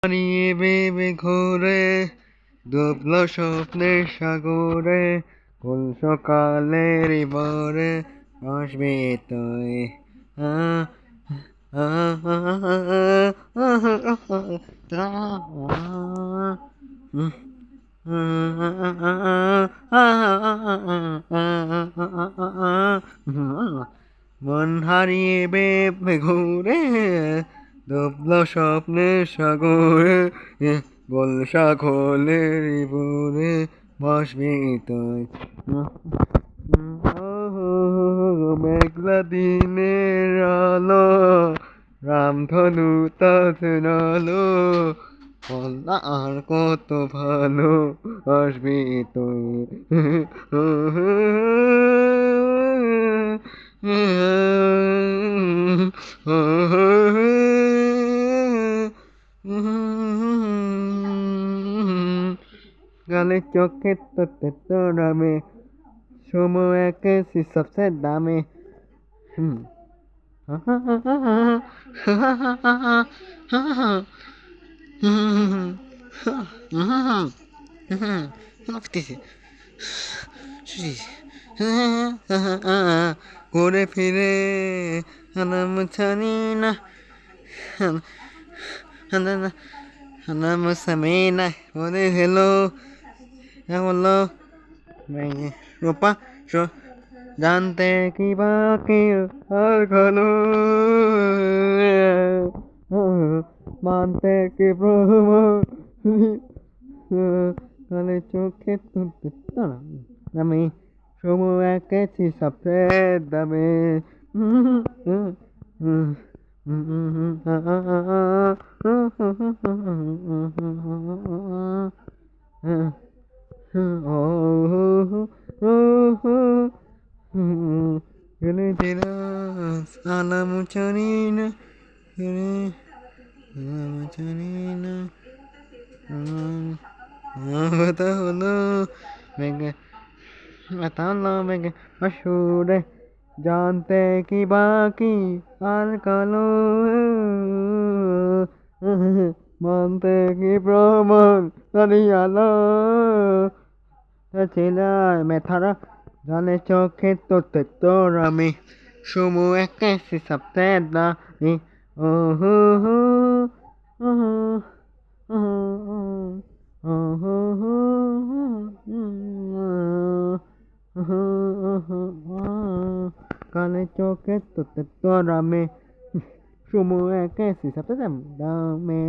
হারিয়ে ভেবে ঘোরে ডুবল স্বপ্নের সাগরে কোন সকালের বরে আসবে তুই আহ, আহ, মন হারিয়ে ভেবে ঘুরে ডুবল স্বপ্নের সাগরে গোল সাগরের বুড়ে ভাসবি তুই মেঘলা দিনের আলো রামধনু তাজনালো বলনা আর কত ভালো আসবি তুই গালে चोखे तो तोरा में সময় একেছি সবচেয়ে দামি ঘুরে ফিরে নাম জানি না নাম সামিনা বলে হেলো হলো রূপা জানতে কি বাকি আর ঘন মানতে কি প্রভু কালে চোখে তুলতে আমি সময় এঁকেছি সবচেয়ে দামে Alamu canina, alamu canina, बताओ मेरे बताओ मेरे मशहूर जानते कि बाकी আর কালো মানতে কি প্রমাণ হারিয়ালো ছেলার মেথারা জানে চোখে তোতে তোর আমি সময় একেছি সপ্তাহে দামি ও হো হো ও হো ও হো হো কানে চোখে তোতে তোর আমি সময় একেছি সপ্তাহে দামে